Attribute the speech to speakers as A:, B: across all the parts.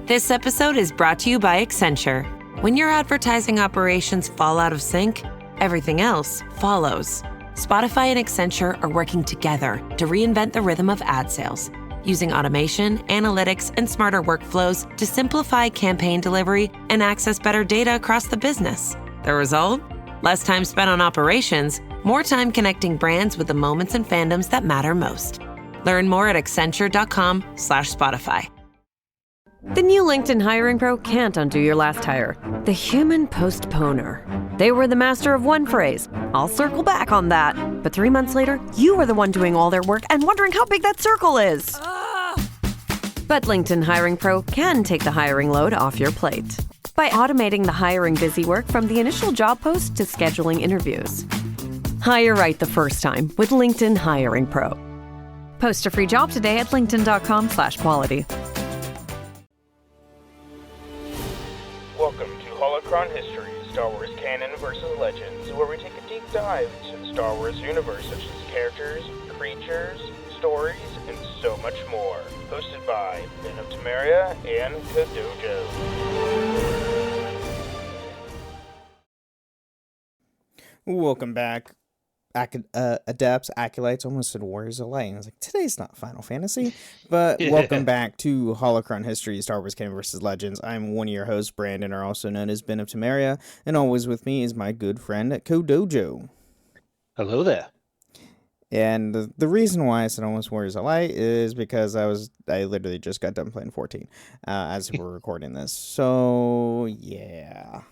A: This episode is brought to you by Accenture. When your advertising operations fall out of sync, everything else follows. Spotify and Accenture are working together to reinvent the rhythm of ad sales, using automation, analytics, and smarter workflows to simplify campaign delivery and access better data across the business. The result? Less time spent on operations, more time connecting brands with the moments and fandoms that matter most. Learn more at accenture.com/Spotify.
B: The new LinkedIn Hiring Pro can't undo your last hire. The human postponer. They were the master of one phrase. I'll circle back on that. But 3 months later, you are the one doing all their work and wondering how big that circle is. But LinkedIn Hiring Pro can take the hiring load off your plate by automating the hiring busy work from the initial job post to scheduling interviews. Hire right the first time with LinkedIn Hiring Pro. Post a free job today at linkedin.com/quality.
C: Welcome to Holocron History, Star Wars Canon versus Legends, where we take a deep dive into the Star Wars universe, such as characters, creatures, stories, and so much more. Hosted by Ben of Temeria and Kadojo.
D: Welcome back, Adepts, Acolytes, almost said Warriors of Light. I was like, today's not Final Fantasy, but welcome back to Holocron History, Star Wars Canon vs. Legends. I'm one of your hosts, Brandon, or also known as Ben of Temeria, and always with me is my good friend, Kodojo.
E: Hello there.
D: And the reason why I said almost Warriors of Light is because I literally just got done playing 14 as we're recording this. So, yeah.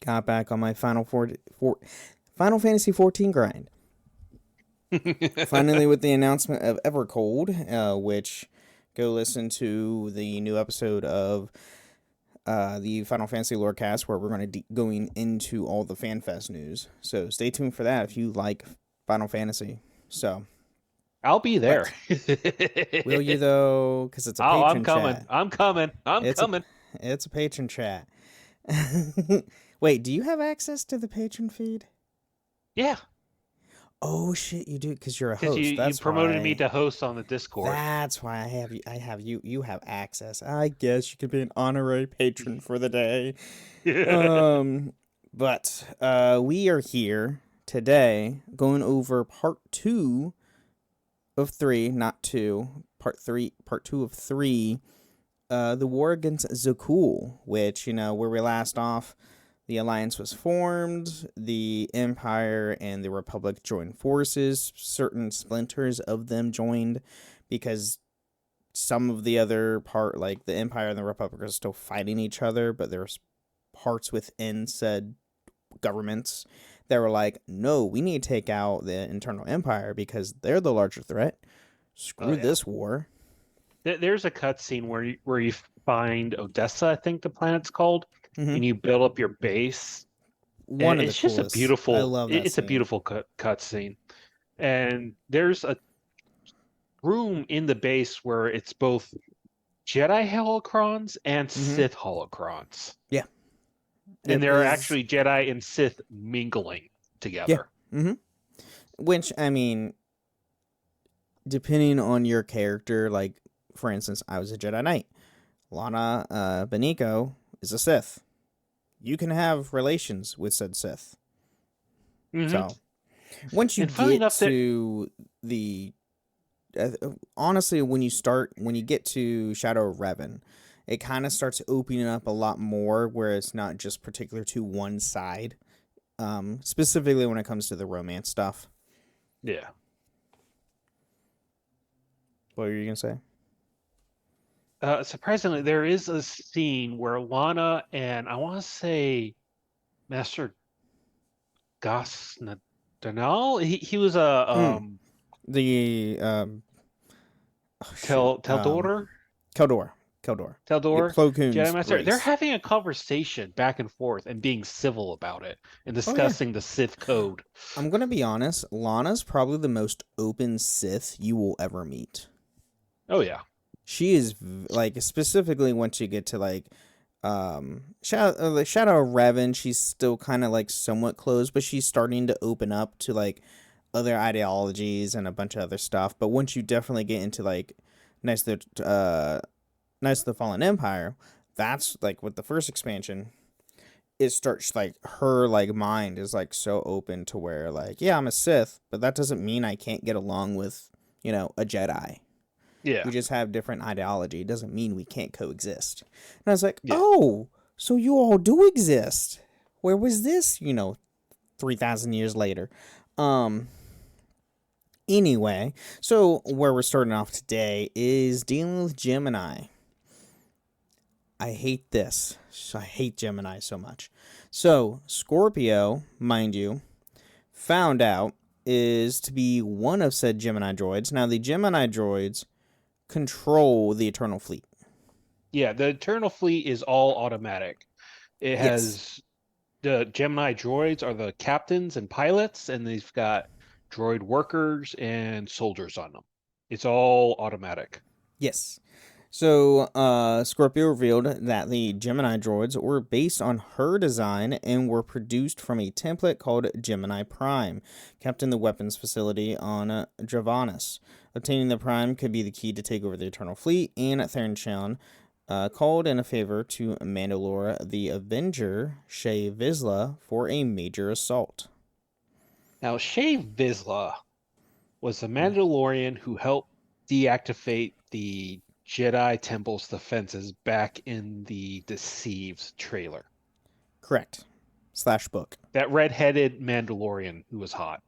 D: Got back on my Final Fantasy 14 grind. Finally, with the announcement of Evercold, which go listen to the new episode of the Final Fantasy Lorecast, where we're going to going into all the FanFest news. So stay tuned for that if you like Final Fantasy. So
E: I'll be there.
D: Will you though? Because it's a patron chat.
E: I'm coming.
D: It's a patron chat. Wait, do you have access to the patron feed?
E: Yeah.
D: Oh shit, you do, because you're a host.
E: You promoted me to host on the Discord.
D: That's why I have you. You have access. I guess you could be an honorary patron for the day. But we are here today going over part 2 of 3, not 2, part 2 of 3. The war against Zakuul, which, where we last off, the Alliance was formed, the Empire and the Republic joined forces, certain splinters of them joined, because some of the other part, like the Empire and the Republic, are still fighting each other, but there's parts within said governments that were like, no, we need to take out the internal Empire, because they're the larger threat. Screw this war.
E: There's a cutscene where you find Odessa, I think the planet's called, and you build up your base. It's just a beautiful. I love that. It's a beautiful cutscene, and there's a room in the base where it's both Jedi holocrons and Sith holocrons.
D: Yeah,
E: and there are actually Jedi and Sith mingling together.
D: Yeah. Which, I mean, depending on your character, like, for instance, I was a Jedi Knight. Lana Beniko is a Sith. You can have relations with said Sith. So, once you get to the... honestly, when you get to Shadow of Revan, it kind of starts opening up a lot more, where it's not just particular to one side. Specifically when it comes to the romance stuff.
E: Yeah.
D: What were you going to say?
E: Surprisingly, there is a scene where Lana and I want to say Master Gosnadal. He was a Teldor.
D: Keldor.
E: Plo Koon's Jedi Master. Race. They're having a conversation back and forth and being civil about it and discussing the Sith code.
D: I'm gonna be honest. Lana's probably the most open Sith you will ever meet.
E: Oh yeah.
D: She is, like, specifically once you get to, like, Shadow of Revan, she's still kind of, like, somewhat closed, but she's starting to open up to, like, other ideologies and a bunch of other stuff. But once you definitely get into, like, Knights of the Fallen Empire, that's like with the first expansion, it starts like her like mind is like so open to where like, yeah, I'm a Sith, but that doesn't mean I can't get along with, you know, a Jedi.
E: Yeah.
D: We just have different ideology. It doesn't mean we can't coexist. And I was like,
E: Yeah.
D: oh, so you all do exist. Where was this, you know, 3,000 years later? Anyway, so where we're starting off today is dealing with Gemini. I hate this. I hate Gemini so much. So, Scorpio, mind you, found out is to be one of said Gemini droids. Now, the Gemini droids control the Eternal Fleet.
E: Yeah, the Eternal Fleet is all automatic. It has the Gemini droids are the captains and pilots, and they've got droid workers and soldiers on them. It's all automatic.
D: Yes. So, Scorpio revealed that the Gemini droids were based on her design and were produced from a template called Gemini Prime, kept in the weapons facility on Dravanis. Obtaining the Prime could be the key to take over the Eternal Fleet, and Theron Shan called in a favor to Mandalore the Avenger, Shae Vizsla, for a major assault.
E: Now, Shae Vizsla was the Mandalorian who helped deactivate the Jedi Temple's defenses back in the Deceived trailer.
D: Correct. / book.
E: That red-headed Mandalorian who was hot.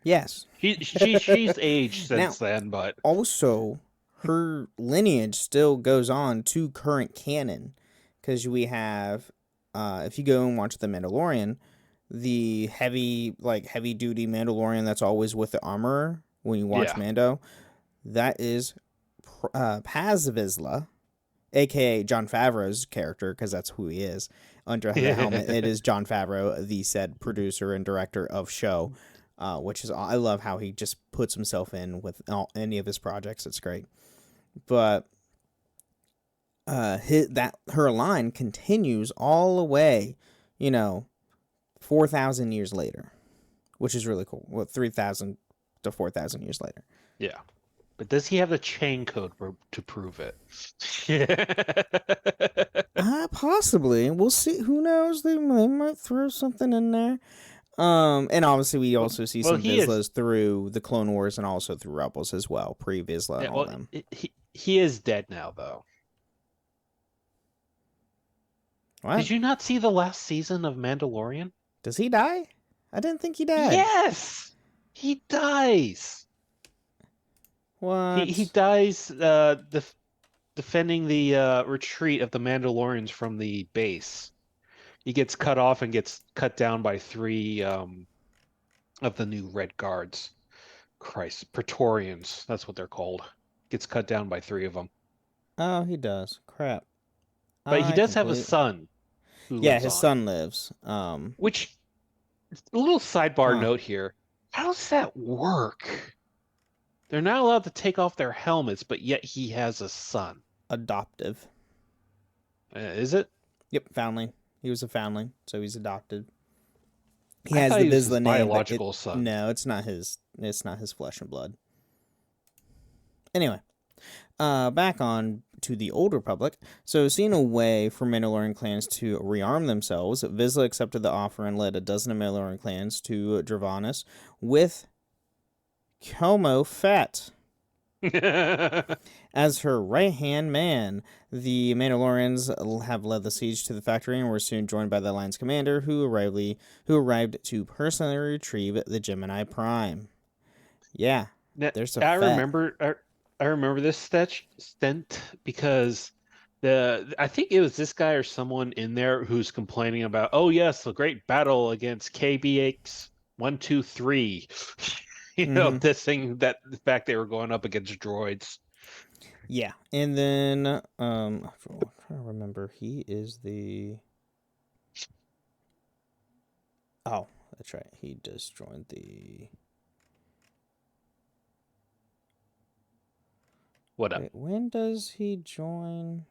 D: Yes.
E: She's aged since then, but...
D: Also, her lineage still goes on to current canon. Because we have, if you go and watch The Mandalorian, the heavy-duty Mandalorian that's always with the armorer when you watch Mando, that is Paz Vizsla, a.k.a. Jon Favreau's character, because that's who he is. Under the helmet, it is Jon Favreau, the said producer and director of show, which is, I love how he just puts himself in with any of his projects. It's great. But her line continues all the way, 4,000 years later, which is really cool. Well, 3,000 to 4,000 years later.
E: Yeah. But does he have the chain code to prove it?
D: Possibly. We'll see. Who knows? They might throw something in there. And obviously we also see some Vizslas through the Clone Wars and also through Rebels as well, pre-Vizsla and all them.
E: He is dead now, though. What? Did you not see the last season of Mandalorian?
D: Does he die? I didn't think he died.
E: Yes! He dies!
D: What?
E: He dies defending the retreat of the Mandalorians from the base. He gets cut off and gets cut down by 3 of the new Red Guards. Christ, Praetorians, that's what they're called. Gets cut down by 3 of them.
D: Oh, he does. Crap.
E: But he does have a son.
D: His son lives.
E: Which, a little sidebar note here. How does that work? They're not allowed to take off their helmets, but yet he has a son.
D: Adoptive.
E: Is it?
D: Yep, foundling. He was a foundling, so he's adopted. He has the Vizsla name.
E: Biological son.
D: No, it's not his. It's not his flesh and blood. Anyway, back on to the Old Republic. So, seeing a way for Mandalorian clans to rearm themselves, Vizsla accepted the offer and led a dozen of Mandalorian clans to Dravanis with Como Fett as her right-hand man. The Mandalorians have led the siege to the factory and were soon joined by the Alliance commander, who arrived to personally retrieve the Gemini Prime. Yeah, there's a
E: I remember this stint because I think it was this guy or someone in there who's complaining about, oh yes, the great battle against KBX 123. Dissing that the fact they were going up against droids.
D: Yeah, and then I'm trying to remember. He is the. Oh, that's right. He just joined the.
E: What up?
D: Wait, when does he join?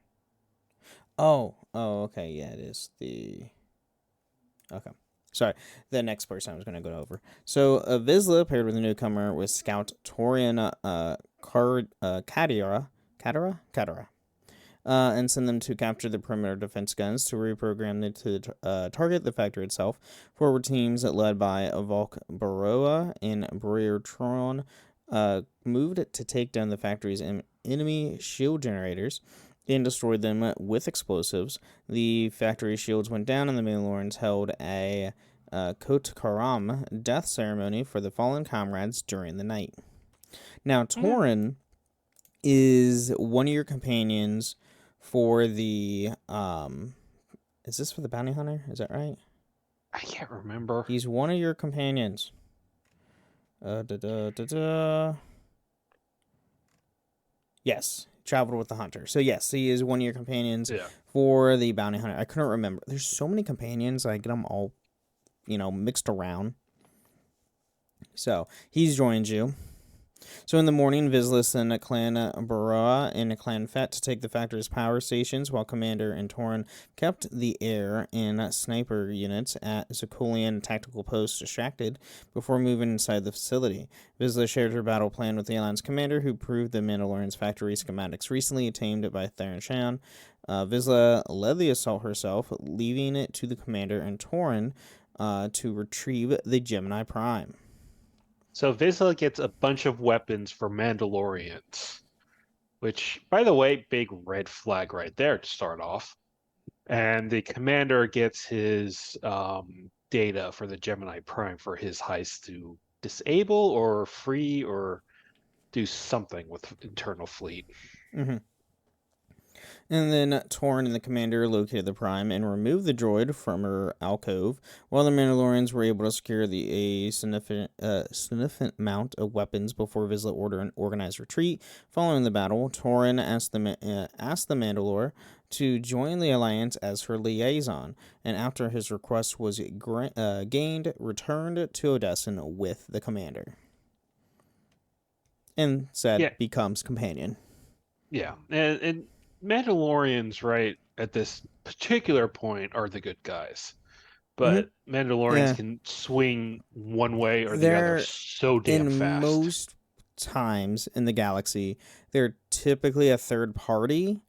D: Oh, okay. Yeah, it is the. Okay. Sorry, the next person I was going to go over. So, Vizsla paired with a newcomer with Scout Torian Kadira. and send them to capture the perimeter defense guns to reprogram them to target the factory itself. Forward teams led by Volk Baroa and Breertron moved to take down the factory's enemy shield generators and destroyed them with explosives. The factory shields went down, and the Mandalorians held a Kot Karam death ceremony for the fallen comrades during the night. Now, Torin is one of your companions for the is this for the bounty hunter? Is that right?
E: I can't remember.
D: He's one of your companions. Yes, traveled with the hunter. So yes, he is one of your companions for the bounty hunter. I couldn't remember. There's so many companions. I get them all, mixed around. So he's joined you. So in the morning, Vizsla sent Clan Baraa and Clan Fett to take the factory's power stations, while Commander and Torin kept the air and sniper units at Zakuulian tactical posts distracted before moving inside the facility. Vizsla shared her battle plan with the Alliance commander, who proved the Mandalorian's factory schematics recently attained by Theron Shan. Vizsla led the assault herself, leaving it to the commander and Torin to retrieve the Gemini Prime.
E: So Vizsla gets a bunch of weapons for Mandalorians, which, by the way, big red flag right there to start off. And the commander gets his data for the Gemini Prime for his heist to disable or free or do something with internal fleet.
D: Mm-hmm. And then Torin and the commander located the Prime and removed the droid from her alcove, while the Mandalorians were able to secure a significant amount of weapons before Vizsla ordered an organized retreat. Following the battle, Torin asked the Mandalore to join the Alliance as her liaison, and after his request was gained, returned to Odessan with the commander. And said becomes companion.
E: Yeah, and Mandalorians, right, at this particular point are the good guys. But Mandalorians can swing one way or the other so damn fast.
D: In most times in the galaxy, they're typically a third party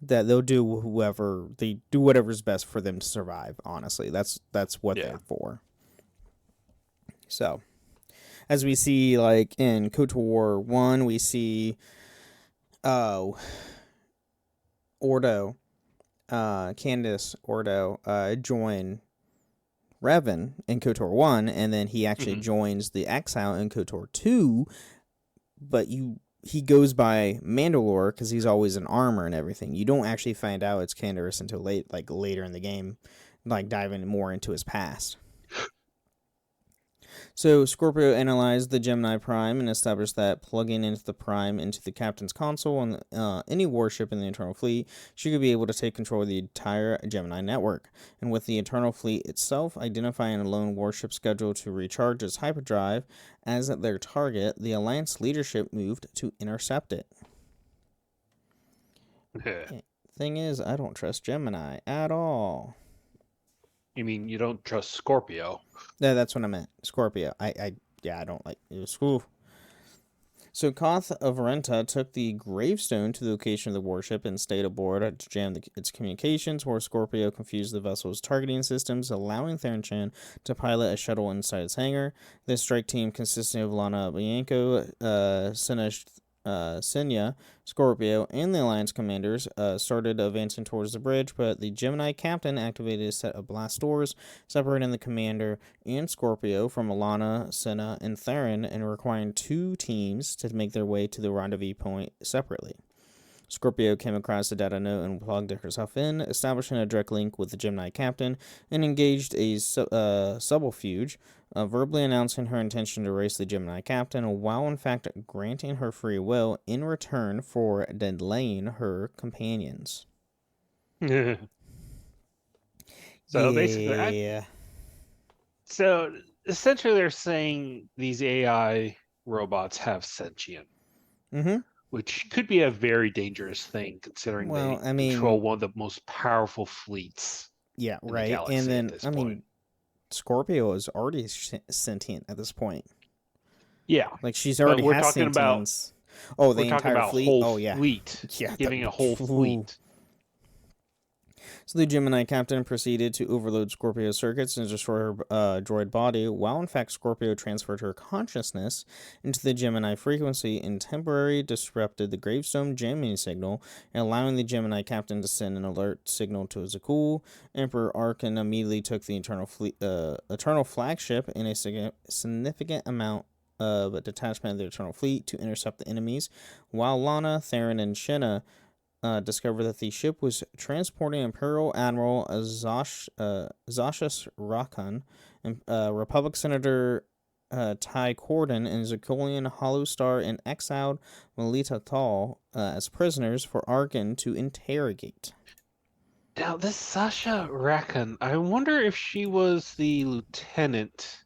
D: that they'll do whatever's best for them to survive, honestly. That's what they're for. So, as we see, like, in KOTOR 1, we see Candace Ordo join Revan in KOTOR 1, and then he actually joins the Exile in KOTOR 2, but he goes by Mandalore because he's always in armor and everything. You don't actually find out it's Candace until later in the game, like diving more into his past. So Scorpio analyzed the Gemini Prime and established that plugging into the Prime into the captain's console on any warship in the Eternal Fleet, she could be able to take control of the entire Gemini network. And with the Eternal Fleet itself identifying a lone warship scheduled to recharge its hyperdrive as their target, the Alliance leadership moved to intercept it. Thing is, I don't trust Gemini at all.
E: You mean you don't trust Scorpio?
D: No, that's what I meant. Scorpio. I don't like it. Cool. So Koth of Renta took the gravestone to the location of the warship and stayed aboard to jam its communications, where Scorpio confused the vessel's targeting systems, allowing Theron Shan to pilot a shuttle inside its hangar. The strike team, consisting of Lana Bianco, Senya, Scorpio, and the Alliance commanders started advancing towards the bridge, but the Gemini captain activated a set of blast doors, separating the commander and Scorpio from Alana, Senna, and Theron, and requiring two teams to make their way to the rendezvous point separately. Scorpio came across the data note and plugged herself in, establishing a direct link with the Gemini captain, and engaged a subterfuge, verbally announcing her intention to race the Gemini captain, while in fact granting her free will in return for delaying her companions.
E: Basically, so essentially they're saying these AI robots have sentient. Which could be a very dangerous thing, considering they control one of the most powerful fleets.
D: Yeah, right. And then, Scorpio is already sentient at this point.
E: Yeah,
D: like she's already has sentience. The entire fleet.
E: Fleet. Yeah, giving a whole fleet.
D: So the Gemini captain proceeded to overload Scorpio's circuits and destroy her droid body, while in fact Scorpio transferred her consciousness into the Gemini frequency and temporarily disrupted the gravestone jamming signal, allowing the Gemini captain to send an alert signal to Zakuul. Emperor Arkin immediately took the Eternal flagship in a significant amount of a detachment of the Eternal fleet to intercept the enemies, while Lana, Theron, and Shenna discovered that the ship was transporting Imperial Admiral Zashus Rakan, Republic Senator Ty Corden, and Zakuulian Hollow Star and exiled Melita Thal as prisoners for Arkin to interrogate.
E: Now, this Sasha Rakan, I wonder if she was the lieutenant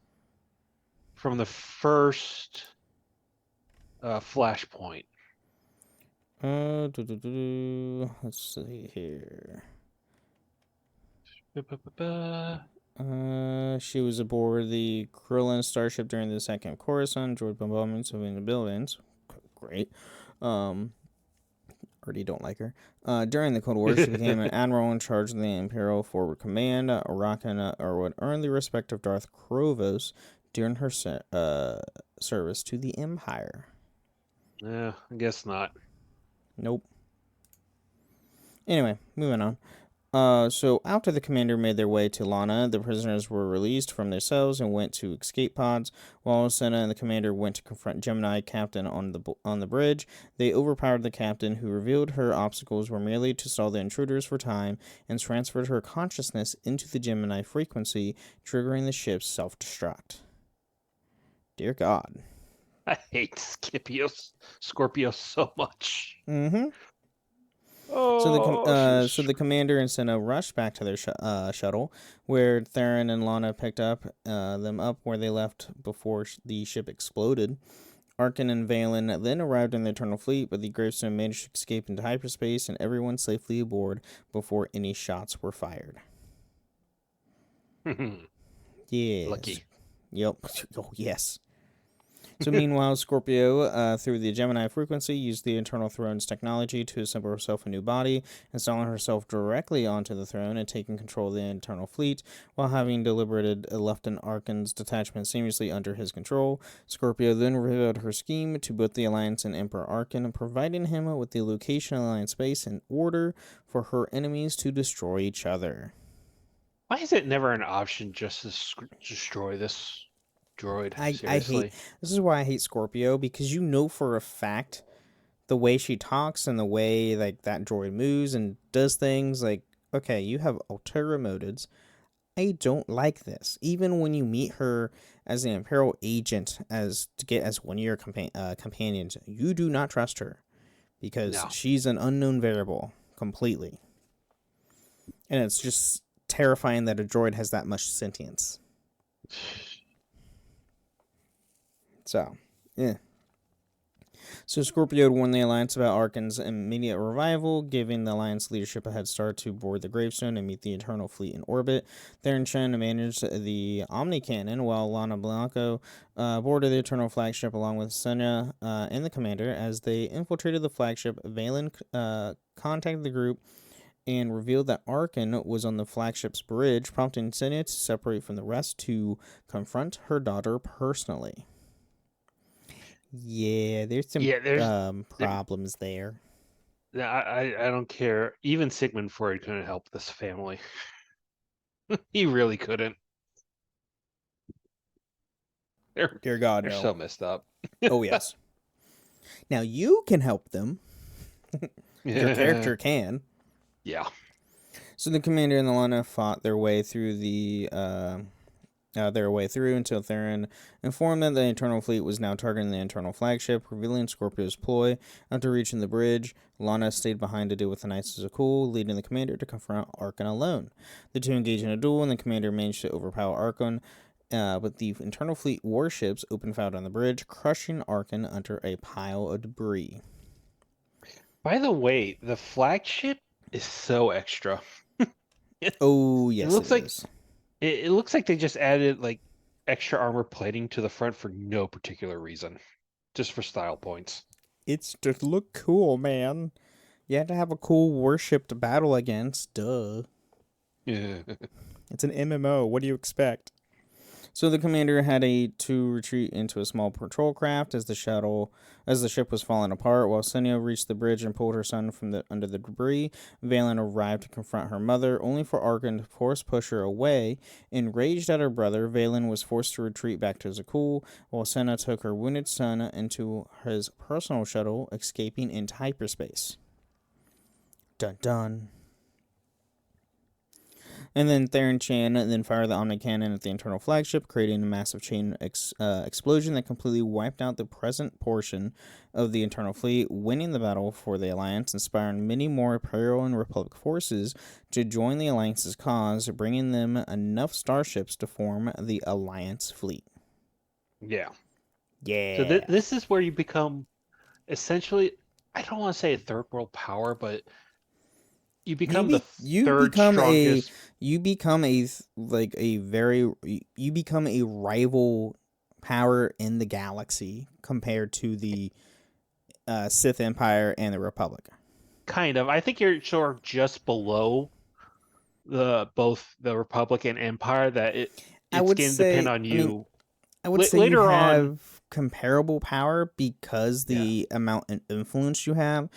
E: from the first Flashpoint.
D: Let's see here. She was aboard the Krillin starship during the second Coruscant, droid bombardments of the buildings. Great. Already don't like her. During the Cold War, she became an admiral in charge of the Imperial Forward Command. Rakan would earn the respect of Darth Krovos during her service to the Empire.
E: Yeah, I guess not.
D: Nope. Anyway, moving on. So after the commander made their way to Lana, the prisoners were released from their cells and went to escape pods. While Senna and the commander went to confront Gemini captain on the bridge, they overpowered the captain, who revealed her obstacles were merely to stall the intruders for time, and transferred her consciousness into the Gemini frequency, triggering the ship's self-destruct. Dear God.
E: I hate Scorpio so much.
D: Mm-hmm.
E: Oh,
D: so the commander and Senna rushed back to their shuttle, where Theron and Lana picked them up where they left before the ship exploded. Arkin and Valen then arrived in the Eternal Fleet, but the Gravestone managed to escape into hyperspace and everyone safely aboard before any shots were fired. Yes.
E: Lucky.
D: Yep. Oh, yes. So meanwhile, Scorpio, through the Gemini frequency, used the Eternal Throne's technology to assemble herself a new body, installing herself directly onto the throne and taking control of the Eternal Fleet, while having deliberated left an Arkin's detachment seamlessly under his control. Scorpio then revealed her scheme to both the Alliance and Emperor Arkin, providing him with the location of Alliance base in order for her enemies to destroy each other.
E: Why is it never an option just to destroy this droid?
D: This is why I hate Scorpio, because you know for a fact the way she talks and the way like that droid moves and does things, like, okay, you have ulterior motives. I don't like this. Even when you meet her as an Imperial agent as one of your companions, you do not trust her because she's an unknown variable completely. And it's just terrifying that a droid has that much sentience. So, yeah. So Scorpio warned the Alliance about Arkin's immediate revival, giving the Alliance leadership a head start to board the Gravestone and meet the Eternal Fleet in orbit. Theron Chen managed the Omni Cannon, while Lana Blanco boarded the Eternal flagship along with Senna and the commander. As they infiltrated the flagship, Valen contacted the group and revealed that Arkin was on the flagship's bridge, prompting Senna to separate from the rest to confront her daughter personally. Yeah, there's some problems there.
E: I don't care. Even Sigmund Freud couldn't help this family. He really couldn't.
D: Dear God,
E: they're
D: no.
E: so messed up.
D: Oh, yes. Now, you can help them. Your character can.
E: Yeah.
D: So the commander and the Lana fought their way through until Theron informed them that the Eternal Fleet was now targeting the Eternal flagship, revealing Scorpio's ploy. After reaching the bridge, Lana stayed behind to deal with the Knights of Zakuul, leading the commander to confront Arkin alone. The two engaged in a duel, and the commander managed to overpower Arkin, but the Eternal Fleet warships opened fire on the bridge, crushing Arkin under a pile of debris.
E: By the way, the flagship is so extra.
D: Oh, yes,
E: it looks like they just added like extra armor plating to the front for no particular reason, just for style points.
D: It's to look cool, man. You had to have a cool worshipped battle against. Duh.
E: Yeah.
D: It's an MMO. What do you expect? So the commander had to retreat into a small patrol craft as the ship was falling apart. While Senna reached the bridge and pulled her son from under the debris, Valen arrived to confront her mother, only for Arkan to force push her away. Enraged at her brother, Valen was forced to retreat back to Zakuul, while Senna took her wounded son into his personal shuttle, escaping into hyperspace. Dun dun. And then Theron Chan then fired the Omni Cannon at the internal flagship, creating a massive chain explosion that completely wiped out the present portion of the internal fleet, winning the battle for the Alliance, inspiring many more Imperial and Republic forces to join the Alliance's cause, bringing them enough starships to form the Alliance fleet.
E: Yeah.
D: Yeah.
E: So this is where you become, essentially, I don't want to say a third world power, but you become the third strongest.
D: You become a rival power in the galaxy compared to the Sith Empire and the Republic.
E: Kind of. I think you're sort of just below both the Republic and Empire. That it's going to depend on you.
D: I would say later you have comparable power because the amount of influence you have.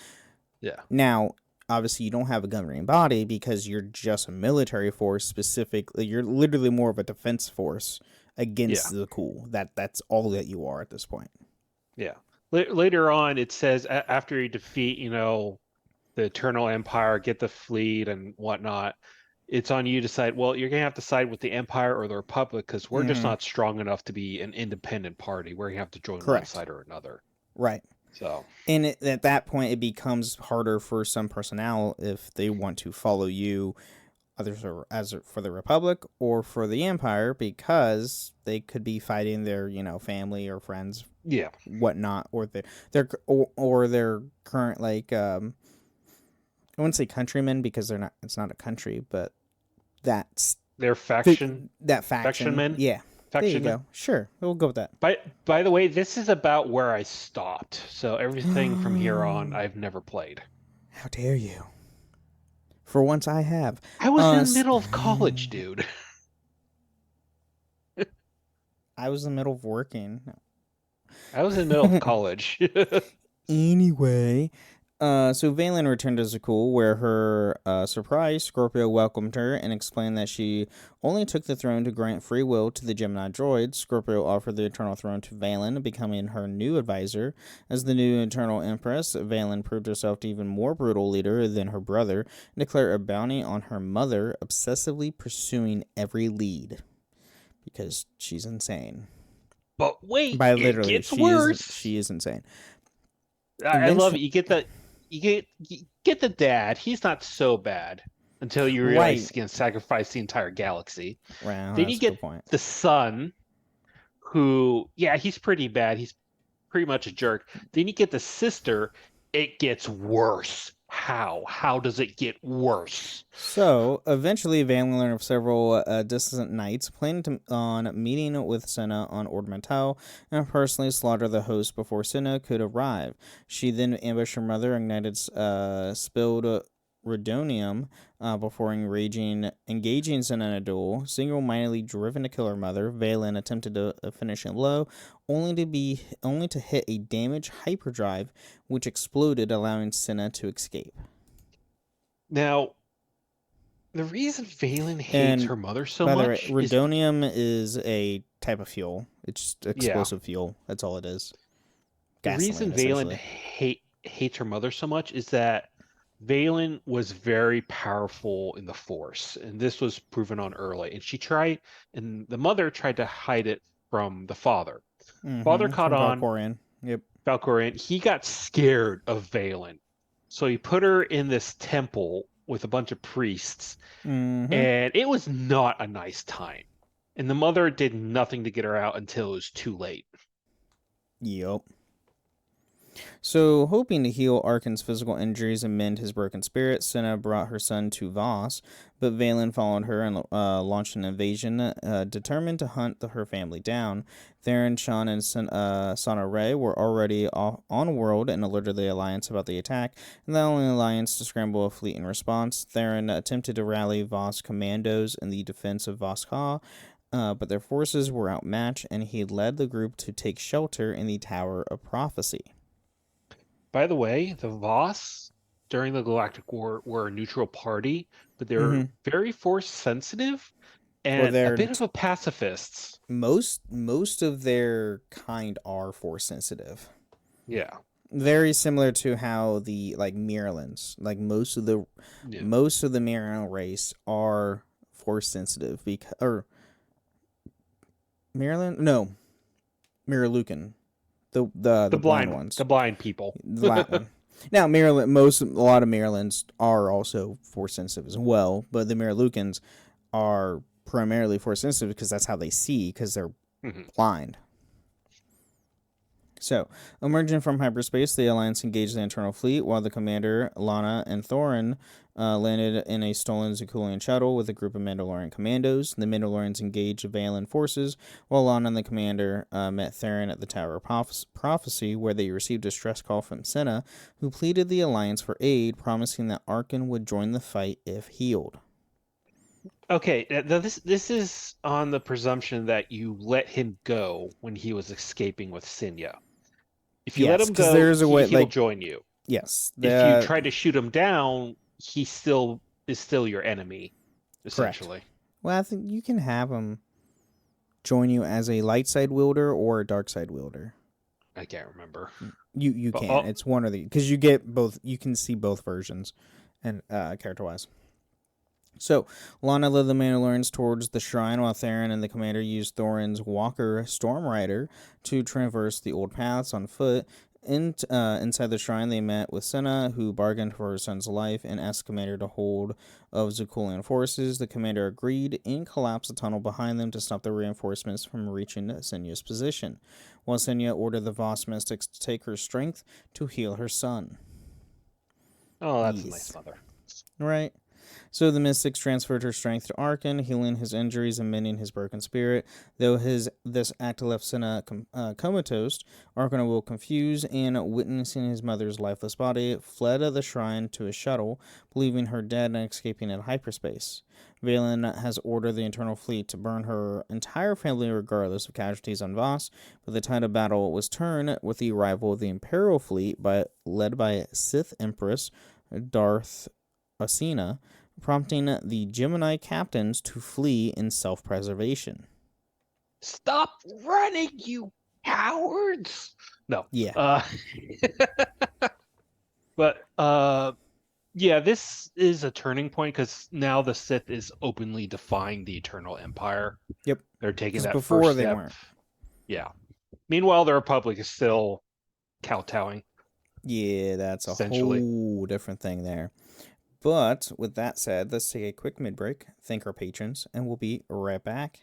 E: Yeah.
D: Now, obviously, you don't have a governing body because you're just a military force. Specifically, you're literally more of a defense force against the Zakuul. That's all that you are at this point.
E: Yeah. Later on, it says after you defeat, the Eternal Empire, get the fleet and whatnot, it's on you to decide. Well, you're gonna have to side with the Empire or the Republic because we're just not strong enough to be an independent party. We're gonna have to join one side or another.
D: Right.
E: So,
D: and at that point, it becomes harder for some personnel if they want to follow you, either as for the Republic or for the Empire, because they could be fighting their family or friends, whatnot, or their current I wouldn't say countrymen because they're not. It's not a country, but that's
E: their faction.
D: That faction
E: men.
D: Yeah. There you go. Sure, we'll go with that.
E: By the way, this is about where I stopped. So everything from here on, I've never played.
D: How dare you? For once, I have.
E: I was in the middle of college, dude.
D: I was in the middle of working.
E: I was in the middle of college.
D: Anyway, so Valen returned to Zakuul, where her surprise Scorpio welcomed her and explained that she only took the throne to grant free will to the Gemini droids. Scorpio offered the Eternal Throne to Valen, becoming her new advisor. As the new Eternal Empress, Valen proved herself to be even more brutal leader than her brother, and declared a bounty on her mother, obsessively pursuing every lead. Because she's insane.
E: But wait,
D: it gets worse. She is insane.
E: I love it. You get the dad. He's not so bad until you realize he can sacrifice the entire galaxy.
D: Wow,
E: then you get the son, who, he's pretty bad. He's pretty much a jerk. Then you get the sister. It gets worse. How? How does it get worse?
D: So, eventually, Valen learned of several dissident knights planned on meeting with Senna on Ornamental and personally slaughter the host before Senna could arrive. She then ambushed her mother, ignited spilled Redonium before engaging Senna in a duel. Single-mindedly driven to kill her mother, Valen attempted to finish him low, only to hit a damaged hyperdrive, which exploded, allowing Senna to escape.
E: Now, the reason Valen hates her mother so much... By the way,
D: Redonium is a type of fuel. It's explosive fuel. That's all it is. Gasoline,
E: the reason Valen hates her mother so much is that Valen was very powerful in the Force, and this was proven on early. And the mother tried to hide it from the father. Father caught on.
D: Valkorian. Yep.
E: Valkorian. He got scared of Valen, so he put her in this temple with a bunch of priests, and it was not a nice time. And the mother did nothing to get her out until it was too late.
D: Yep. So, hoping to heal Arkin's physical injuries and mend his broken spirit, Senna brought her son to Voss, but Valen followed her and launched an invasion, determined to hunt her family down. Theron, Sean, and Sana Ray were already on world and alerted the Alliance about the attack, and the only Alliance to scramble a fleet in response. Theron attempted to rally Voss commandos in the defense of Voss Ka, but their forces were outmatched, and he led the group to take shelter in the Tower of Prophecy.
E: By the way, the Voss during the Galactic War were a neutral party, but they're very force sensitive and a bit of a pacifists.
D: Most of their kind are force sensitive.
E: Yeah.
D: Very similar to how the Mirrlands, most of the Mirrlan race are force sensitive Mirrlucan. The blind ones.
E: The blind people.
D: Now, a lot of Mirrlands are also force sensitive as well, but the Mirrlucans are primarily force sensitive because that's how they see, because they're blind. So, emerging from hyperspace, the Alliance engaged the internal fleet, while the commander, Lana, and Thorin landed in a stolen Zakuulian shuttle with a group of Mandalorian commandos. The Mandalorians engaged Valen forces, while Lana and the commander met Theron at the Tower of Prophecy, where they received a distress call from Senna, who pleaded the Alliance for aid, promising that Arkin would join the fight if healed.
E: Okay, this is on the presumption that you let him go when he was escaping with Sinya. If you let him go, he'll join you.
D: Yes.
E: If you try to shoot him down, he is still your enemy, essentially.
D: Correct. Well, I think you can have him join you as a light side wielder or a dark side wielder.
E: I can't remember.
D: You can. It's one or the, because you get both. You can see both versions, and character wise. So, Lana led the Mandalorians towards the shrine, while Theron and the commander used Thorin's Walker Stormrider to traverse the old paths on foot. Inside the shrine, they met with Senna, who bargained for her son's life and asked the commander to hold of Zakuulian forces. The commander agreed and collapsed the tunnel behind them to stop the reinforcements from reaching Senya's position, while Senya ordered the Voss mystics to take her strength to heal her son.
E: Oh, that's a nice mother.
D: Right. So the mystics transferred her strength to Arkin, healing his injuries and mending his broken spirit. Though this act left Senna comatose, Arkin, will confused and witnessing his mother's lifeless body, fled the shrine to a shuttle, believing her dead and escaping into hyperspace. Valen has ordered the internal fleet to burn her entire family regardless of casualties on Voss, but the tide of battle was turned with the arrival of the Imperial fleet led by Sith Empress Darth Asina, prompting the Gemini captains to flee in self-preservation.
E: Stop running, you cowards! No.
D: Yeah.
E: But, yeah, this is a turning point because now the Sith is openly defying the Eternal Empire.
D: Yep.
E: They're taking that
D: before
E: first
D: they
E: step.
D: weren't.
E: Yeah. Meanwhile, the Republic is still kowtowing.
D: Yeah, that's a whole different thing there. But with that said, let's take a quick mid-break, thank our patrons, and we'll be right back.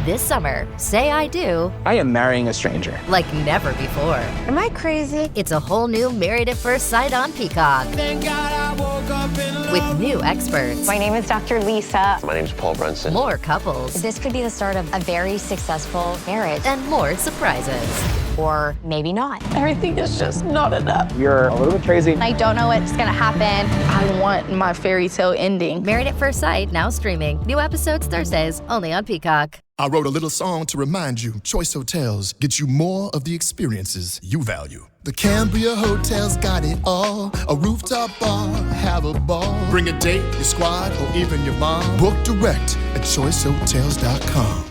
F: This summer, say I do.
G: I am marrying a stranger.
F: Like never before.
H: Am I crazy?
F: It's a whole new Married at First Sight on Peacock.
I: Thank God I woke up in love.
F: With new experts.
H: My name is Dr. Lisa.
J: My name is Paul Brunson.
F: More couples.
H: This could be the start of a very successful marriage.
F: And more surprises.
H: Or maybe not.
I: Everything is just not enough.
G: You're a little bit crazy.
K: I don't know what's gonna happen. I want my fairy tale ending.
F: Married at First Sight, now streaming. New episodes Thursdays, only on Peacock.
L: I wrote a little song to remind you, Choice Hotels get you more of the experiences you value. The Cambria Hotel's got it all. A rooftop bar, have a ball. Bring a date, your squad, or even your mom. Book direct at choicehotels.com.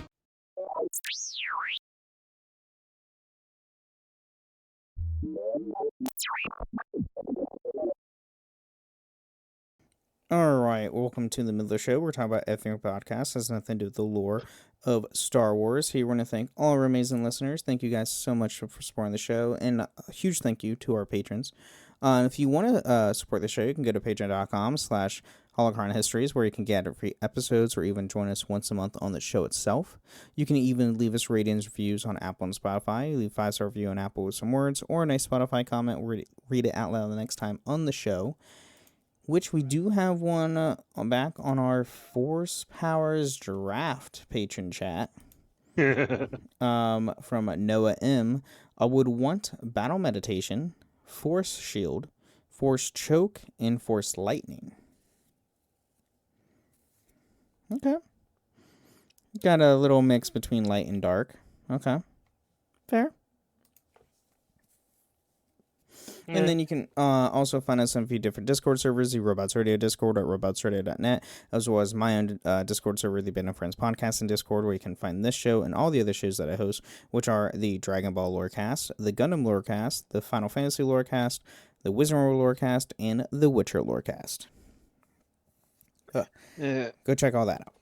D: All right, welcome to the middle of the show. We're talking about everything podcast. Has nothing to do with the lore of Star Wars. Here, we're going to thank all our amazing listeners. Thank you guys so much for supporting the show, and a huge thank you to our patrons. If you want to support the show, you can go to patreon.com/holocronhistories, where you can get free episodes or even join us once a month on the show itself. You can even leave us ratings, reviews on Apple and Spotify. Leave 5-star review on Apple with some words or a nice Spotify comment. We'll read it out loud the next time on the show, which we do have one back on our Force Powers Draft patron chat. From Noah M. I would want Battle Meditation, Force Shield, Force Choke, and Force Lightning. Okay. Got a little mix between light and dark. Okay. Fair. Yeah. And then you can also find us on a few different Discord servers, the Robots Radio Discord at robotsradio.net, as well as my own Discord server, the Band of Friends Podcast and Discord, where you can find this show and all the other shows that I host, which are the Dragon Ball Lorecast, the Gundam Lorecast, the Final Fantasy Lorecast, the Wizard World Lorecast, and the Witcher Lorecast. Go check all that out.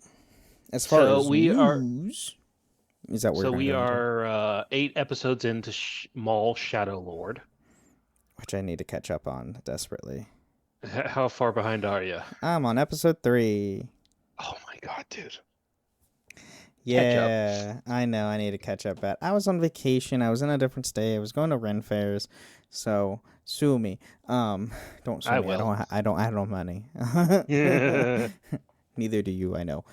D: As far as news, is that where
E: we are 8 episodes into Maul Shadow Lord,
D: which I need to catch up on desperately.
E: How far behind are you?
D: I'm on episode 3.
E: Oh my god, dude.
D: Yeah, I know. I need to catch up. I was on vacation. I was in a different state. I was going to Ren fairs. So sue me. Don't sue me.
E: Will.
D: I don't have no money. Neither do you. I know.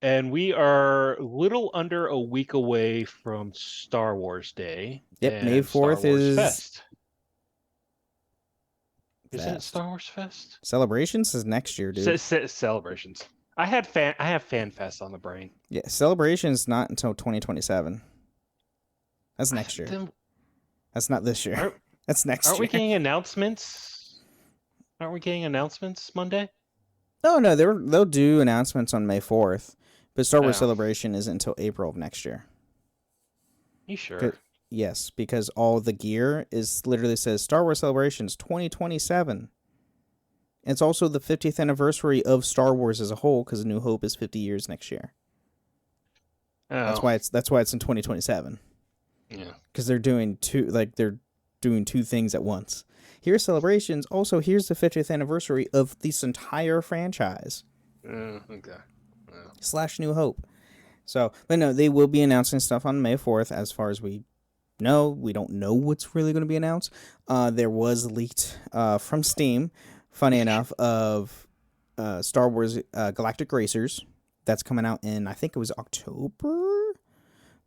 E: And we are a little under a week away from Star Wars Day.
D: Yep, May 4th is
E: Fest. Isn't it Star Wars Fest?
D: Celebrations is next year, dude.
E: Celebrations. I have Fan Fest on the brain.
D: Yeah, Celebrations not until 2027. That's next year. That's not this year. That's next year.
E: Aren't we getting announcements? Aren't we getting announcements Monday?
D: No, they'll do announcements on May 4th, but Star Wars Celebration isn't until April of next year.
E: You sure?
D: Yes, because all the gear literally says Star Wars Celebrations 2027. It's also the 50th anniversary of Star Wars as a whole, because New Hope is 50 years next year.
E: Oh.
D: That's why it's in 2027.
E: Yeah,
D: because they're doing two things at once. Here's Celebrations. Also, here's the 50th anniversary of this entire franchise.
E: Okay.
D: / New Hope. So, but no, they will be announcing stuff on May 4th. As far as we know, we don't know what's really going to be announced. There was leaked from Steam, funny enough, of Star Wars Galactic Racers. That's coming out in, I think it was October.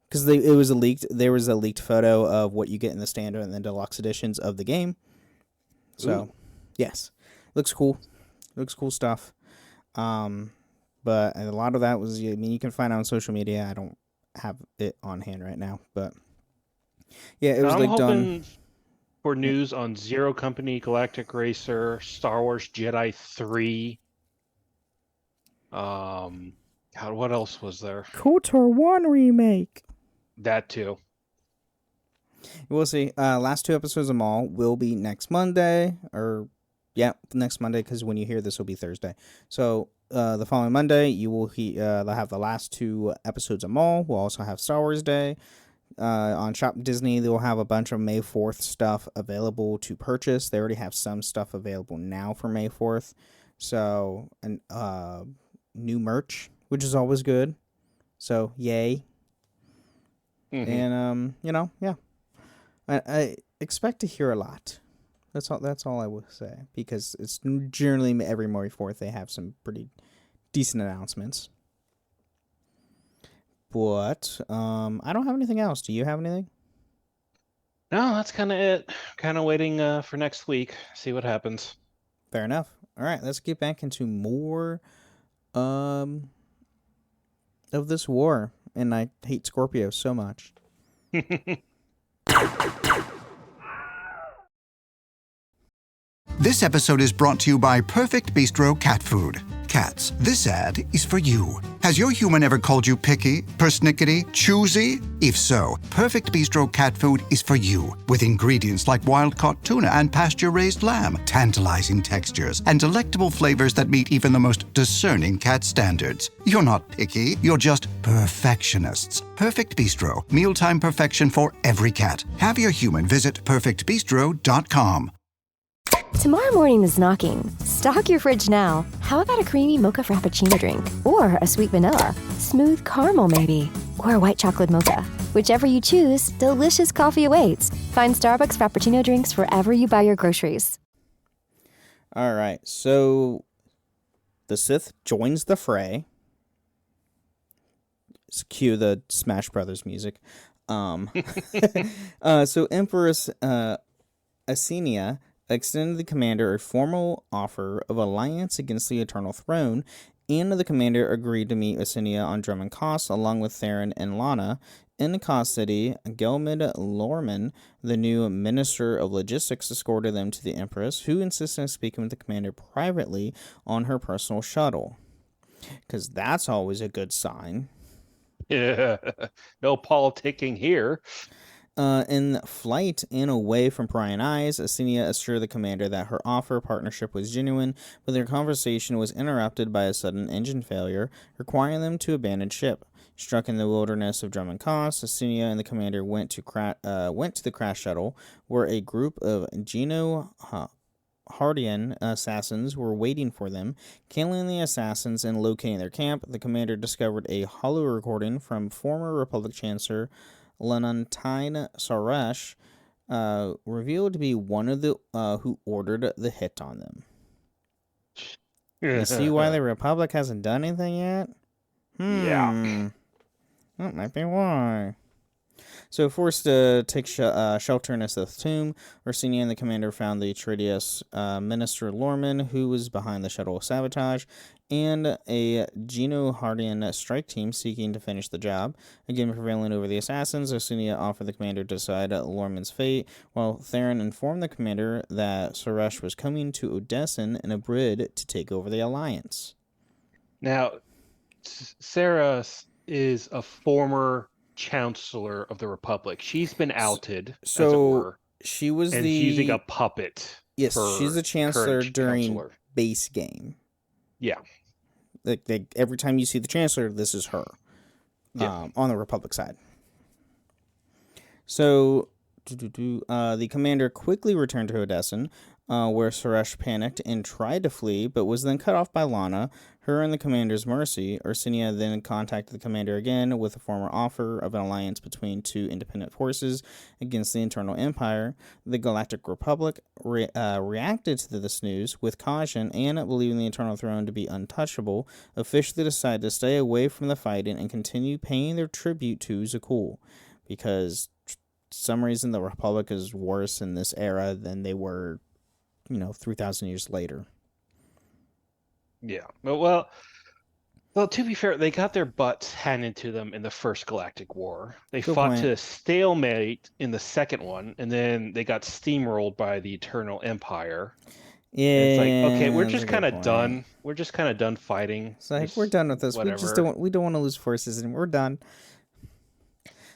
D: Because there was a leaked photo of what you get in the standard and the deluxe editions of the game. So, yes, looks cool. Looks cool stuff. But a lot of that was, you can find it on social media. I don't have it on hand right now, but yeah, it was
E: I'm hoping
D: done
E: for news on Zero Company, Galactic Racer, Star Wars Jedi 3. God, what else was there?
D: KOTOR 1 remake.
E: That too.
D: We'll see. Last 2 episodes of Maul will be next Monday, next Monday, because when you hear this will be Thursday. So the following Monday, they'll have the last 2 episodes of Maul. We'll also have Star Wars Day. On Shop Disney, they'll have a bunch of May 4th stuff available to purchase. They already have some stuff available now for May 4th. So, and new merch, which is always good. So, yay. Mm-hmm. And, yeah. I expect to hear a lot. That's all I will say, because it's generally every May 4th they have some pretty decent announcements. But I don't have anything else. Do you have anything?
E: No, that's kind of it. Kind of waiting for next week. See what happens.
D: Fair enough. All right, let's get back into more of this war. And I hate Scorpio so much.
J: This episode is brought to you by Perfect Bistro Cat Food. Cats, this ad is for you. Has your human ever called you picky, persnickety, choosy? If so, Perfect Bistro Cat Food is for you. With ingredients like wild-caught tuna and pasture-raised lamb, tantalizing textures, and delectable flavors that meet even the most discerning cat standards. You're not picky, you're just perfectionists. Perfect Bistro, mealtime perfection for every cat. Have your human visit perfectbistro.com.
M: Tomorrow morning is knocking. Stock your fridge now. How about a creamy mocha frappuccino drink? Or a sweet vanilla? Smooth caramel, maybe? Or a white chocolate mocha? Whichever you choose, delicious coffee awaits. Find Starbucks Frappuccino drinks wherever you buy your groceries.
D: All right, so the Sith joins the fray. Cue the Smash Brothers music. So Empress Asenia extended the commander a formal offer of alliance against the Eternal Throne, and the commander agreed to meet Asenia on Drummond Kos along with Theron and Lana. In the Kos City, Gelmid Lorman, the new Minister of Logistics, escorted them to the Empress, who insisted on speaking with the commander privately on her personal shuttle. Because that's always a good sign.
E: Yeah, no politicking here.
D: In flight and away from prying eyes, Asenia assured the commander that her offer of partnership was genuine, but their conversation was interrupted by a sudden engine failure, requiring them to abandon ship. Struck in the wilderness of Drummond Kos, Asenia and the commander went to the crash shuttle, where a group of Geno Hardian assassins were waiting for them. Killing the assassins and locating their camp, the commander discovered a hollow recording from former Republic Chancellor Lenantine Saresh, revealed to be one of the who ordered the hit on them. You see why the Republic hasn't done anything yet?
E: Yeah.
D: That might be why. So, forced to take shelter in a Sith tomb, Orsini and the commander found the traitorous Minister Lorman, who was behind the shuttle sabotage, and a Geno Hardian strike team seeking to finish the job. Again, prevailing over the assassins, Orsini offered the commander to decide Lorman's fate, while Theron informed the commander that Suresh was coming to Odessen in a bid to take over the Alliance.
E: Now, Sarah is a former Chancellor of the Republic. She's been outed, as it were.
D: She was
E: and using a puppet.
D: Yes, she's the Chancellor during base game.
E: Yeah.
D: Like every time you see the Chancellor, this is her.
E: Yeah.
D: On the Republic side. So, the commander quickly returned to Odessen, where Suresh panicked and tried to flee, but was then cut off by Lana. Her and the commander's mercy, Orsini then contacted the commander again with a former offer of an alliance between two independent forces against the Internal Empire. The Galactic Republic reacted to this news with caution and, believing the Eternal Throne to be untouchable, officially decided to stay away from the fighting and continue paying their tribute to Zakuul, because for some reason the Republic is worse in this era than they were 3,000 years later.
E: Yeah. Well, to be fair, they got their butts handed to them in the first Galactic War. They fought to a stalemate in the second one, and then they got steamrolled by the Eternal Empire.
D: Yeah.
E: And it's like, okay, we're just kind of done. We're just kind of done fighting.
D: It's like, we're done with this. Whatever. We don't want to lose forces anymore. We're done.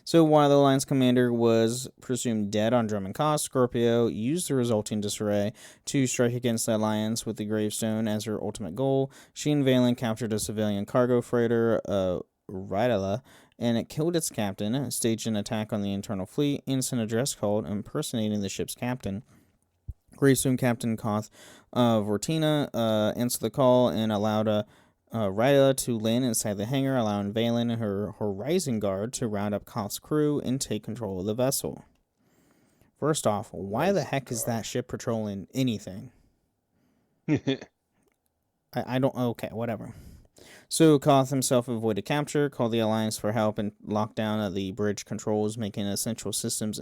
D: So while the Alliance commander was presumed dead on Drummond Kos, Scorpio used the resulting disarray to strike against the Alliance with the Gravestone as her ultimate goal. She and Valen captured a civilian cargo freighter, Rydala, and it killed its captain, staged an attack on the internal fleet, and sent a dress call impersonating the ship's captain. Gravestone Captain Koth Vortina answered the call and allowed Rydala to land inside the hangar, allowing Valen and her Horizon Guard to round up Koth's crew and take control of the vessel. First off, why the heck is that ship patrolling anything? I don't... Okay, whatever. So Koth himself avoided capture, called the Alliance for help, and locked down the bridge controls, making essential systems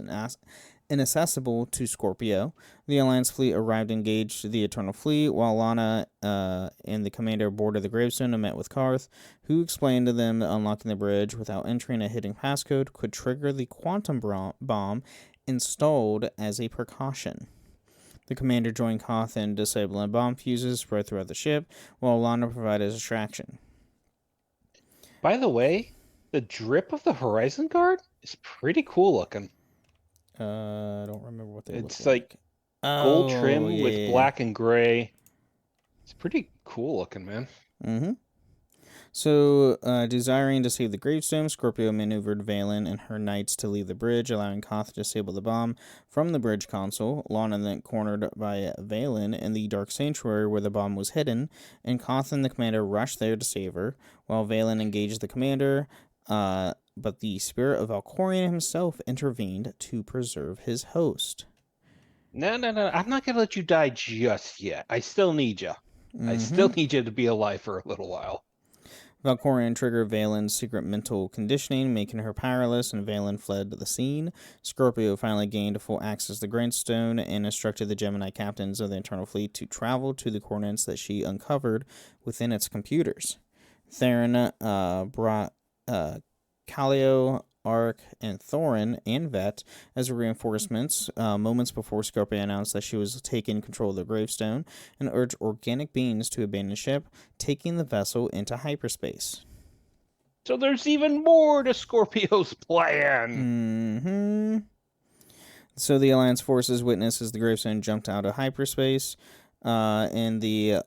D: inaccessible to Scorpio. The Alliance fleet arrived and engaged the Eternal Fleet, while Lana and the commander boarded the Gravestone and met with Karth, who explained to them that unlocking the bridge without entering a hidden passcode could trigger the quantum bomb installed as a precaution. The commander joined Koth in disabling bomb fuses spread throughout the ship, while Lana provided distraction.
E: By the way, the drip of the Horizon Guard is pretty cool looking.
D: I don't remember what they look like.
E: It's like gold trim with black and gray. It's pretty cool looking, man.
D: Mm-hmm. So, desiring to save the gravestone, Scorpio maneuvered Valen and her knights to leave the bridge, allowing Koth to disable the bomb from the bridge console. Lana then cornered by Valen in the Dark Sanctuary where the bomb was hidden, and Koth and the commander rushed there to save her, while Valen engaged the commander, but the spirit of Valkorion himself intervened to preserve his host.
E: No. I'm not going to let you die just yet. I still need you. I still need you to be alive for a little while.
D: Valkorion triggered Valen's secret mental conditioning, making her powerless, and Valen fled the scene. Scorpio finally gained full access to the Grindstone and instructed the Gemini captains of the Internal Fleet to travel to the coordinates that she uncovered within its computers. Theron brought Callio, Ark, and Thorin and Vet as reinforcements moments before Scorpio announced that she was taking control of the gravestone and urged organic beings to abandon ship, taking the vessel into hyperspace.
E: So there's even more to Scorpio's plan.
D: So the Alliance forces witnessed as the gravestone jumped out of hyperspace and the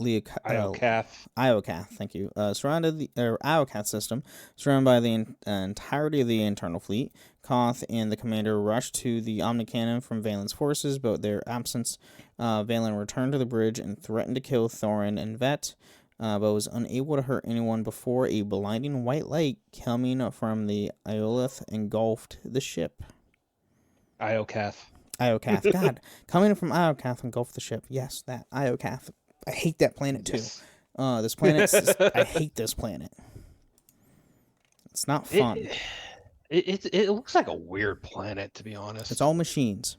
D: Iocath, thank you. Surrounded the Iocath system, surrounded by the entirety of the internal fleet. Koth and the commander rushed to the Omnicannon from Valen's forces, but their absence, Valen returned to the bridge and threatened to kill Thorin and Vet, but was unable to hurt anyone before a blinding white light coming from the Iolith engulfed the ship.
E: Iocath.
D: God, coming from Iocath engulfed the ship. Yes, that Iocath. I hate that planet too. Yes. This planet. I hate this planet. It's not fun.
E: It looks like a weird planet, to be honest.
D: It's all machines.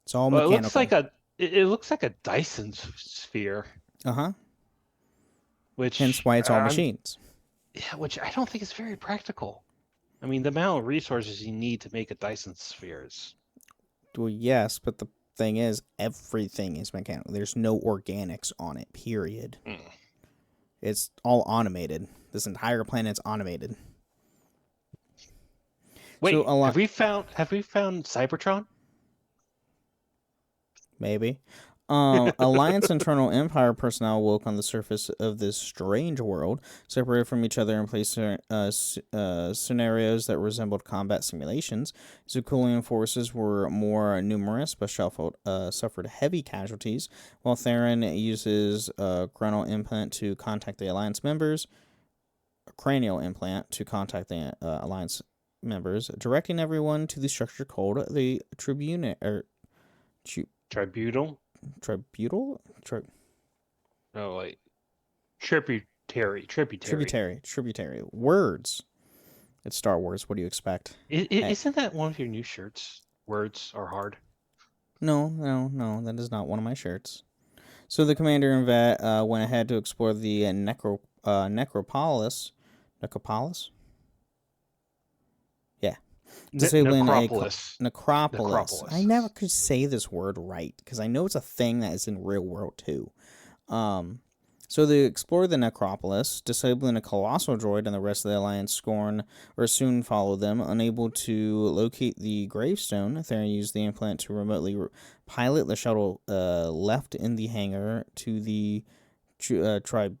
D: It's all mechanical.
E: It looks like a Dyson sphere.
D: Hence why it's all machines.
E: Yeah, which I don't think is very practical. I mean, the amount of resources you need to make a Dyson sphere is.
D: Well, yes, but the thing is, everything is mechanical. There's no organics on it, period. It's all automated. This entire planet's automated.
E: Wait, so have we found Cybertron?
D: Maybe. Alliance Internal Empire personnel woke on the surface of this strange world, separated from each other and placed scenarios that resembled combat simulations. Zakuulian forces were more numerous, but suffered heavy casualties, while Theron uses a cranial implant to contact the Alliance members, directing everyone to the structure called the Tribunal. Tributary. Words. It's Star Wars. What do you expect?
E: Isn't that one of your new shirts? Words are hard.
D: No. That is not one of my shirts. So the commander and Vet went ahead to explore the Necropolis. Necropolis? Yeah. Disabling Necropolis. I never could say this word right because I know it's a thing that is in real world too. So they explored the Necropolis, disabling a colossal droid, and the rest of the Alliance soon followed them. Unable to locate the gravestone, Theron used the implant to remotely pilot the shuttle left in the hangar to the tributary.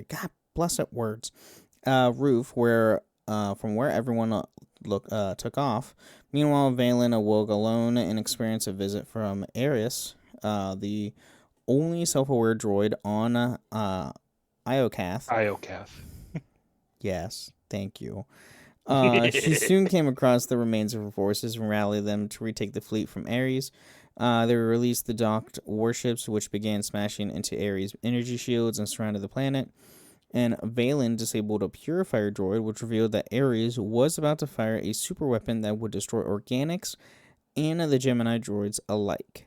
D: God bless it, words. Roof, from where everyone took off. Meanwhile, Valen awoke alone and experienced a visit from Ares, the only self-aware droid on Iocath. Yes, thank you. She soon came across the remains of her forces and rallied them to retake the fleet from Ares. They released the docked warships, which began smashing into Ares' energy shields and surrounded the planet. And Valen disabled a purifier droid, which revealed that Ares was about to fire a super weapon that would destroy organics and the Gemini droids alike.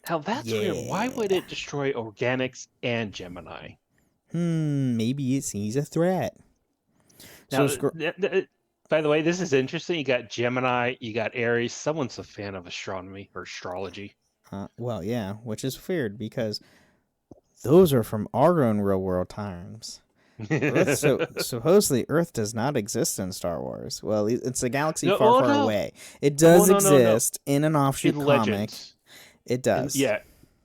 E: Now that's weird. Why would it destroy organics and Gemini?
D: Maybe it sees a threat.
E: Now, by the way, this is interesting. You got Gemini, you got Aries. Someone's a fan of astronomy or astrology.
D: Well, yeah, which is weird because those are from our own real-world times. Supposedly, Earth does not exist in Star Wars. Well, it's a galaxy far away. It does exist in an offshoot comic. It does.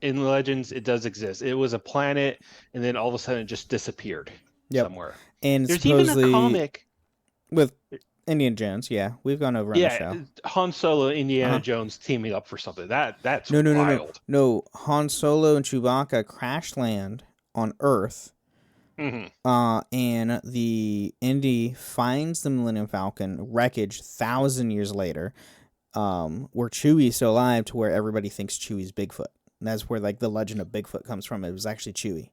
E: in Legends, it does exist. It was a planet, and then all of a sudden it just disappeared somewhere.
D: And
E: there's even a comic
D: with Indiana Jones. Yeah, we've gone over on the show.
E: Han Solo, Indiana Jones teaming up for something. That's wild.
D: No. Han Solo and Chewbacca crash land on Earth. And the Indy finds the Millennium Falcon wreckage 1,000 years later, where Chewie's still alive, to where everybody thinks Chewie's Bigfoot. And that's where like the legend of Bigfoot comes from. It was actually Chewie.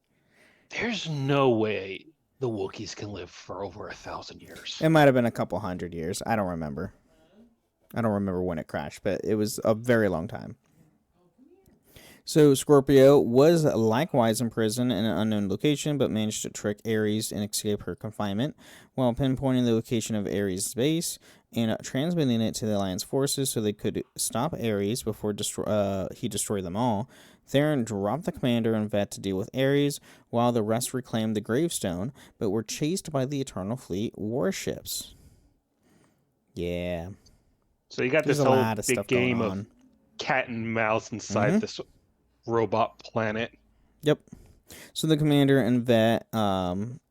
E: There's no way the Wookiees can live for over 1,000 years.
D: It might have been a couple hundred years. I don't remember. I don't remember when it crashed, but it was a very long time. So Scorpio was likewise imprisoned in an unknown location, but managed to trick Ares and escape her confinement, while pinpointing the location of Ares' base and transmitting it to the Alliance forces so they could stop Ares before he destroyed them all. Theron dropped the commander and vet to deal with Ares, while the rest reclaimed the gravestone, but were chased by the Eternal Fleet warships. Yeah.
E: So you got this whole big game of cat and mouse inside this robot planet.
D: Yep. So the commander and vet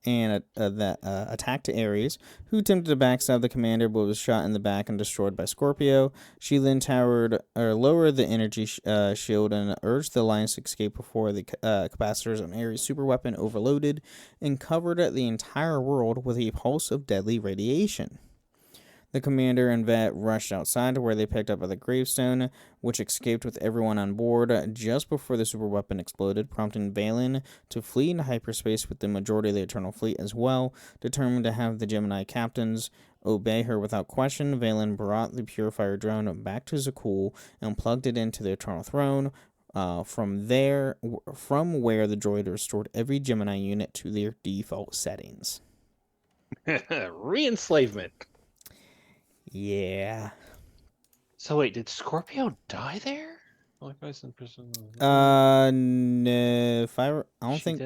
D: attacked Ares, who attempted to backstab the commander but was shot in the back and destroyed by Scorpio. She then lowered the energy shield and urged the Alliance to escape before the capacitors on Ares' superweapon overloaded and covered the entire world with a pulse of deadly radiation. The commander and vet rushed outside to where they picked up the gravestone, which escaped with everyone on board just before the superweapon exploded, prompting Valen to flee into hyperspace with the majority of the Eternal Fleet as well. Determined to have the Gemini captains obey her without question, Valen brought the Purifier drone back to Zakuul and plugged it into the Eternal Throne. From where the droid restored every Gemini unit to their default settings.
E: Re-enslavement.
D: Yeah.
E: So wait, did Scorpio die there?
D: No. If I don't think.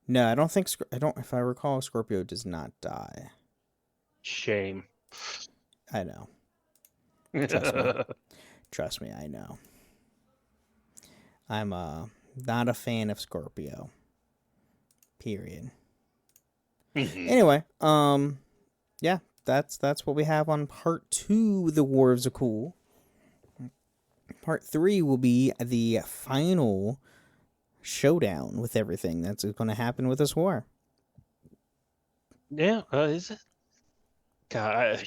D: No, I don't think. If I recall, Scorpio does not die.
E: Shame.
D: I know. Trust me, I know. I'm not a fan of Scorpio. Period. Anyway, yeah. That's what we have on part 2, The War of Zakuul. Part 3 will be the final showdown with everything that's going to happen with this war.
E: Yeah, is it? God,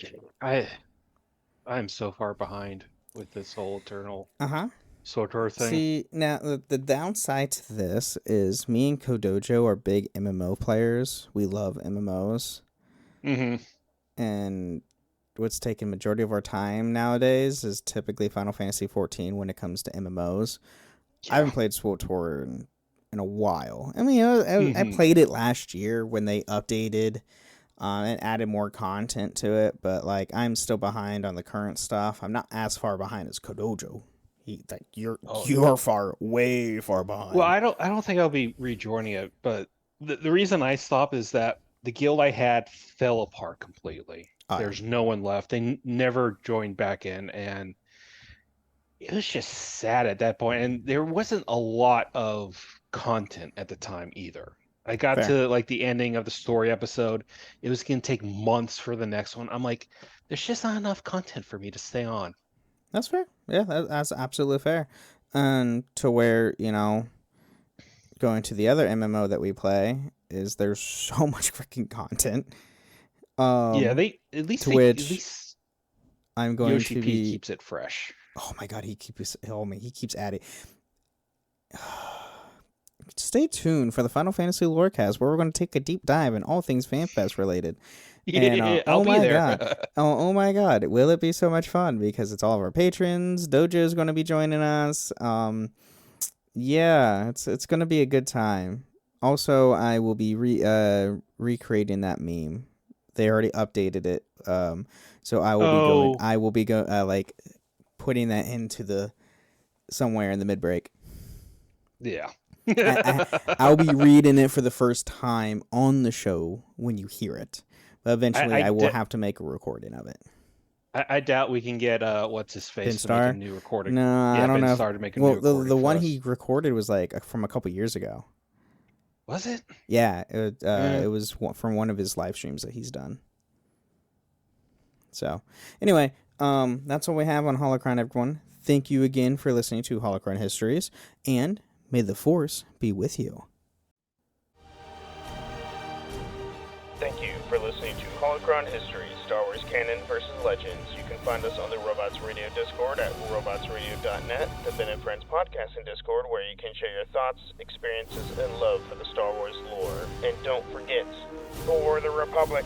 E: I'm so far behind with this whole Eternal SWTOR thing.
D: See, now the downside to this is me and Kodojo are big MMO players. We love MMOs. And what's taking majority of our time nowadays is typically Final Fantasy XIV when it comes to MMOs. Yeah. I haven't played SWTOR in a while. I mean, I played it last year when they updated and added more content to it, but like I'm still behind on the current stuff. I'm not as far behind as Kodojo. You're way far behind.
E: Well, I don't think I'll be rejoining it, but the reason I stopped is that the guild I had fell apart completely. There's no one left. They never joined back in, and it was just sad at that point. And there wasn't a lot of content at the time either. I got to like the ending of the story episode. It was going to take months for the next one. I'm like, there's just not enough content for me to stay on.
D: That's fair. Yeah, that's absolutely fair. And to where, going to the other MMO that we play is there's so much freaking content.
E: At least
D: I'm going
E: Yoshi
D: to
E: P
D: be
E: keeps it fresh.
D: Oh my god, he keeps adding. Stay tuned for the Final Fantasy Lorecast, where we're going to take a deep dive in all things FanFest related.
E: I'll be there.
D: Oh my god, will it be so much fun because it's all of our patrons. Dojo's going to be joining us. Yeah, it's going to be a good time. Also, I will be recreating that meme. They already updated it. So I will be putting that into somewhere in the mid break.
E: Yeah.
D: I'll be reading it for the first time on the show when you hear it. But eventually I will have to make a recording of it.
E: I doubt we can get what's his face to make a new recording.
D: No,
E: yeah,
D: I don't
E: Ben
D: know.
E: Starr to make a new recording.
D: The one
E: us.
D: he recorded was like from a couple years ago.
E: Was it?
D: Yeah, it was from one of his live streams that he's done. So, anyway, that's what we have on Holocron, everyone. Thank you again for listening to Holocron Histories, and may the Force be with you.
C: Thank you for listening to Holocron Histories, Star Wars Canon vs. Legends. You can find us on the Robots Radio Discord at robotsradio.net, the Ben and Friends Podcasting Discord, where you can share your thoughts, experiences, and love for the Star Wars lore. And don't forget, for the Republic.